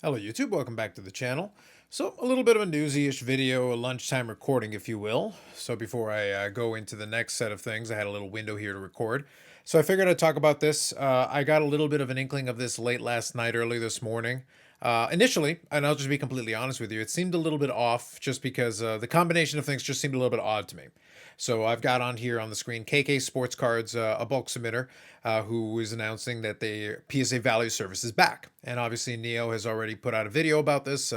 Hello YouTube, welcome back to the channel. So a little bit of a newsy-ish video, a lunchtime recording if you will. So before I go into the next set of things, I had a little window here to record. So I figured I'd talk about this. I got a little bit of an inkling of this late last night, early this morning. Initially, and I'll just be completely honest with you, it seemed a little bit off just because the combination of things just seemed a little bit odd to me. So I've got on here on the screen KK Sports Cards, a bulk submitter, who is announcing that the PSA Value service is back. And obviously Neo has already put out a video about this.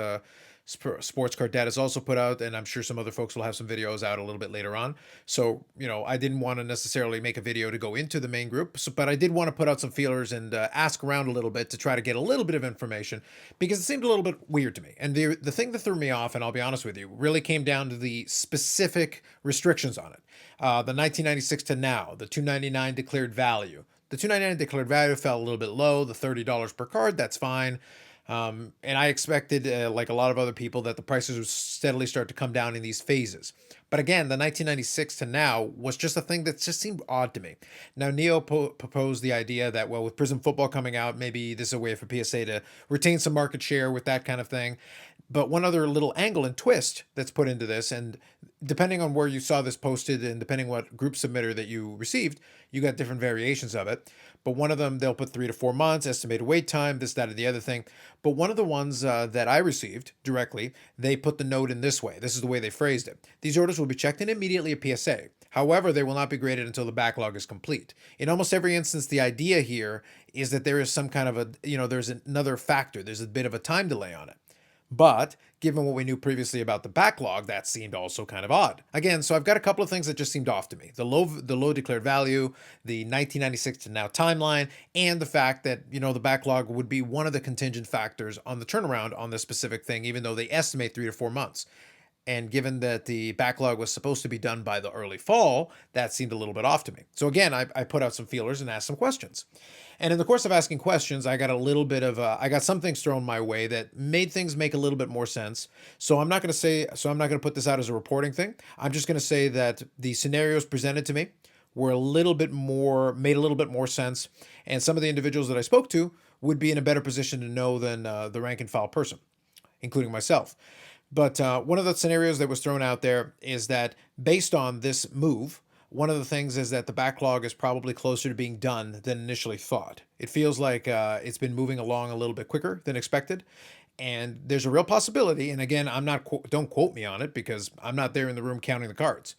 Sports Card Dad has also put out, and I'm sure some other folks will have some videos out a little bit later on. So, I didn't want to necessarily make a video to go into the main group, but I did want to put out some feelers and ask around a little bit to try to get a little bit of information because it seemed a little bit weird to me. And the thing that threw me off, and I'll be honest with you, really came down to the specific restrictions on it. The 1996 to now, the 299 declared value. The 299 declared value fell a little bit low, the $30 per card, that's fine. And I expected, like a lot of other people, that the prices would steadily start to come down in these phases. But again, the 1996 to now was just a thing that just seemed odd to me. Now, Neo proposed the idea that, well, with Prism Football coming out, maybe this is a way for PSA to retain some market share with that kind of thing. But one other little angle and twist that's put into this, and depending on where you saw this posted and depending what group submitter that you received, you got different variations of it. But one of them, they'll put 3 to 4 months, estimated wait time, this, that, or the other thing. But one of the ones that I received directly, they put the note in this way. This is the way they phrased it. These orders will be checked in immediately at PSA. However, they will not be graded until the backlog is complete. In almost every instance, the idea here is that there is some kind of there's another factor. There's a bit of a time delay on it. But given what we knew previously about the backlog, that seemed also kind of odd. Again, so I've got a couple of things that just seemed off to me. The low declared value, the 1996 to now timeline, and the fact that, the backlog would be one of the contingent factors on the turnaround on this specific thing, even though they estimate 3 to 4 months. And given that the backlog was supposed to be done by the early fall, that seemed a little bit off to me. So again, I put out some feelers and asked some questions. And in the course of asking questions, I got a little bit of I got some things thrown my way that made things make a little bit more sense. So I'm not going to put this out as a reporting thing. I'm just going to say that the scenarios presented to me were made a little bit more sense. And some of the individuals that I spoke to would be in a better position to know than the rank and file person, including myself. But one of the scenarios that was thrown out there is that based on this move, one of the things is that the backlog is probably closer to being done than initially thought. It feels like it's been moving along a little bit quicker than expected. And there's a real possibility, and again, don't quote me on it because I'm not there in the room counting the cards.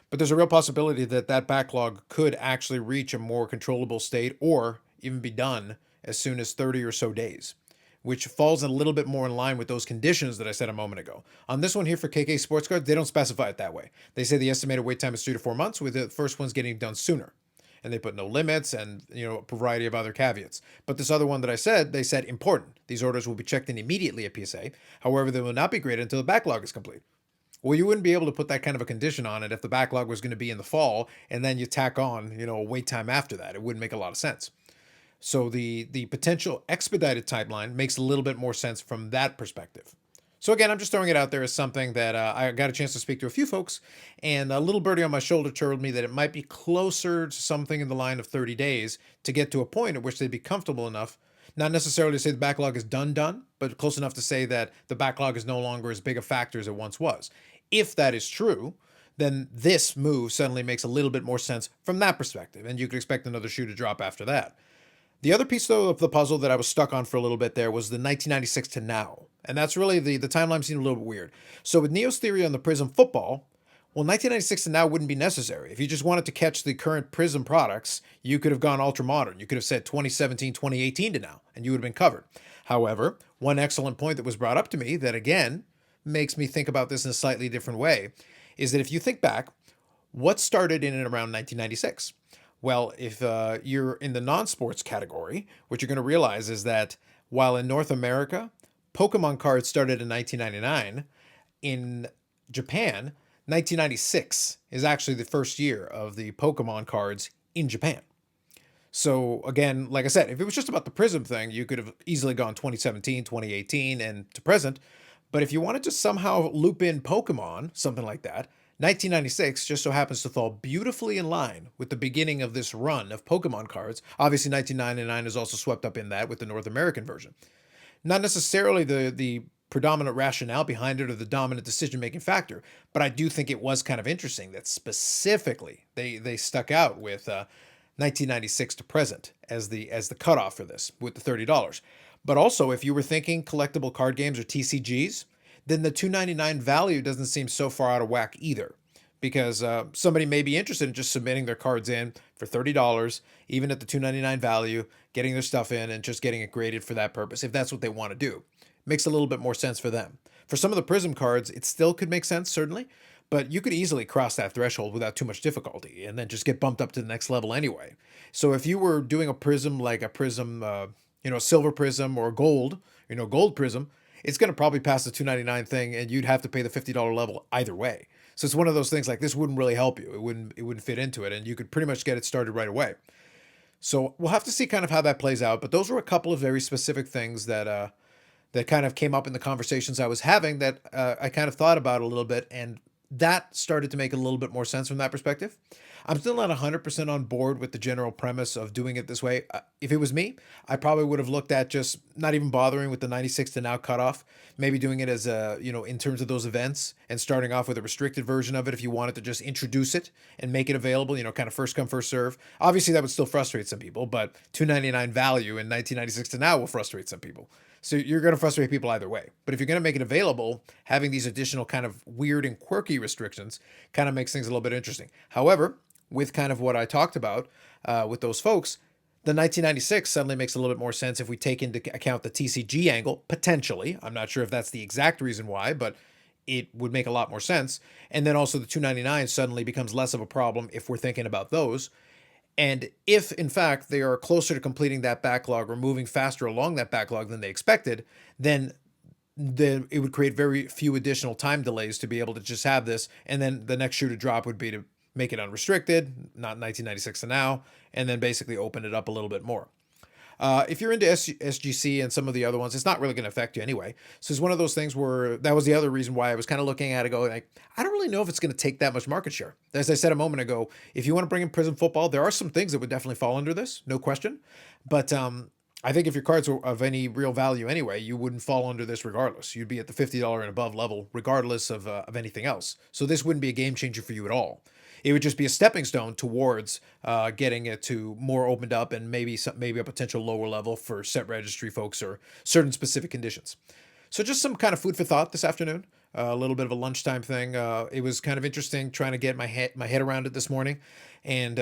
But there's a real possibility that that backlog could actually reach a more controllable state or even be done as soon as 30 or so days, which falls a little bit more in line with those conditions that I said a moment ago. On this one here for KK Sports Cards, they don't specify it that way. They say the estimated wait time is 3 to 4 months, with the first ones getting done sooner. And they put no limits and, a variety of other caveats. But this other one that I said, they said important. These orders will be checked in immediately at PSA. However, they will not be graded until the backlog is complete. Well, you wouldn't be able to put that kind of a condition on it if the backlog was going to be in the fall and then you tack on, a wait time after that. It wouldn't make a lot of sense. So the potential expedited timeline makes a little bit more sense from that perspective. So again, I'm just throwing it out there as something that I got a chance to speak to a few folks, and a little birdie on my shoulder told me that it might be closer to something in the line of 30 days to get to a point at which they'd be comfortable enough, not necessarily to say the backlog is done, but close enough to say that the backlog is no longer as big a factor as it once was. If that is true, then this move suddenly makes a little bit more sense from that perspective, and you could expect another shoe to drop after that. The other piece, though, of the puzzle that I was stuck on for a little bit there was the 1996 to now. And that's really the timeline seemed a little bit weird. So with Neo's theory on the Prism football, well, 1996 to now wouldn't be necessary. If you just wanted to catch the current Prism products, you could have gone ultra modern. You could have said 2017, 2018 to now, and you would have been covered. However, one excellent point that was brought up to me that, again, makes me think about this in a slightly different way is that if you think back, what started in and around 1996? Well, if you're in the non-sports category, what you're going to realize is that while in North America, Pokemon cards started in 1999, in Japan, 1996 is actually the first year of the Pokemon cards in Japan. So again, like I said, if it was just about the Prism thing, you could have easily gone 2017, 2018, and to present. But if you wanted to somehow loop in Pokemon, something like that, 1996 just so happens to fall beautifully in line with the beginning of this run of Pokemon cards. Obviously, 1999 is also swept up in that with the North American version. Not necessarily the predominant rationale behind it or the dominant decision-making factor, but I do think it was kind of interesting that specifically they stuck out with 1996 to present as the cutoff for this with the $30. But also, if you were thinking collectible card games or TCGs, then the 299 value doesn't seem so far out of whack either. Because somebody may be interested in just submitting their cards in for $30, even at the 299 value, getting their stuff in and just getting it graded for that purpose, if that's what they want to do. Makes a little bit more sense for them. For some of the Prism cards, it still could make sense, certainly, but you could easily cross that threshold without too much difficulty and then just get bumped up to the next level anyway. So if you were doing a Prism like a Prism, silver Prism or gold, gold Prism, it's going to probably pass the 299 thing and you'd have to pay the $50 level either way. So it's one of those things like this wouldn't really help you. It wouldn't fit into it, and you could pretty much get it started right away. So we'll have to see kind of how that plays out. But those were a couple of very specific things that kind of came up in the conversations I was having that I kind of thought about a little bit, and that started to make a little bit more sense from that perspective. I'm still not 100% on board with the general premise of doing it this way. If it was me, I probably would have looked at just not even bothering with the 96 to now cutoff, maybe doing it as in terms of those events and starting off with a restricted version of it if you wanted to just introduce it and make it available, kind of first come, first serve. Obviously, that would still frustrate some people, but 299 value in 1996 to now will frustrate some people. So you're going to frustrate people either way. But if you're going to make it available, having these additional kind of weird and quirky restrictions kind of makes things a little bit interesting. However, with kind of what I talked about with those folks, the 1996 suddenly makes a little bit more sense if we take into account the TCG angle, potentially. I'm not sure if that's the exact reason why, but it would make a lot more sense. And then also the 299 suddenly becomes less of a problem if we're thinking about those. And if, in fact, they are closer to completing that backlog or moving faster along that backlog than they expected, then it would create very few additional time delays to be able to just have this. And then the next shoe to drop would be to make it unrestricted, not 1996 to now, and then basically open it up a little bit more. If you're into SGC and some of the other ones, it's not really going to affect you anyway. So it's one of those things where that was the other reason why I was kind of looking at it going, like, I don't really know if it's going to take that much market share. As I said a moment ago, if you want to bring in Prism football, there are some things that would definitely fall under this, no question. But I think if your cards were of any real value anyway, you wouldn't fall under this regardless. You'd be at the $50 and above level regardless of anything else. So this wouldn't be a game changer for you at all. It would just be a stepping stone towards getting it to more opened up and maybe a potential lower level for set registry folks or certain specific conditions. So just some kind of food for thought this afternoon. A little bit of a lunchtime thing. It was kind of interesting trying to get my head around it this morning. And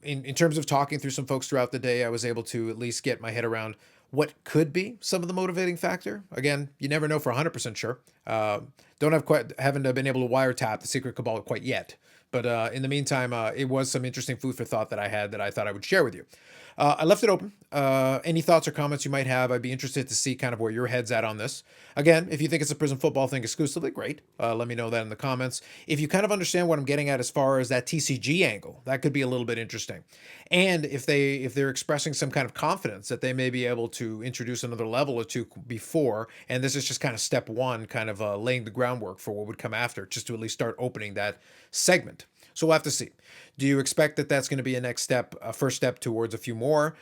in terms of talking through some folks throughout the day, I was able to at least get my head around what could be some of the motivating factor. Again, you never know for 100% sure. Haven't been able to wiretap the secret cabal quite yet. But in the meantime, it was some interesting food for thought that I had that I thought I would share with you. I left it open. Any thoughts or comments you might have, I'd be interested to see kind of where your head's at on this. Again, if you think it's a Prism football thing exclusively, great. Let me know that in the comments. If you kind of understand what I'm getting at as far as that TCG angle, that could be a little bit interesting. And if they're expressing some kind of confidence that they may be able to introduce another level or two before, and this is just kind of step one, kind of laying the groundwork for what would come after, just to at least start opening that segment. So we'll have to see. Do you expect that that's going to be a next step, a first step towards a few more?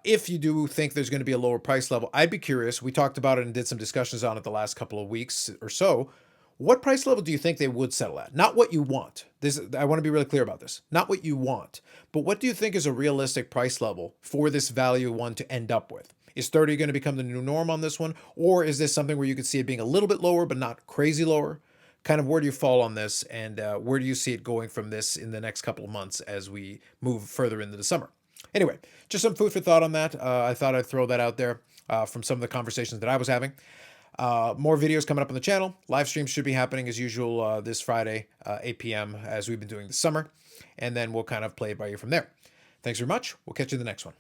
If you do think there's going to be a lower price level, I'd be curious. We talked about it and did some discussions on it the last couple of weeks or so. What price level do you think they would settle at? Not what you want. I want to be really clear about this. Not what you want, but what do you think is a realistic price level for this value one to end up with? Is 30 going to become the new norm on this one? Or is this something where you could see it being a little bit lower, but not crazy lower? Kind of where do you fall on this, and where do you see it going from this in the next couple of months as we move further into the summer? Anyway, just some food for thought on that. I thought I'd throw that out there from some of the conversations that I was having. More videos coming up on the channel. Live streams should be happening as usual this Friday, 8 p.m. as we've been doing this summer, and then we'll kind of play it by ear from there. Thanks very much. We'll catch you in the next one.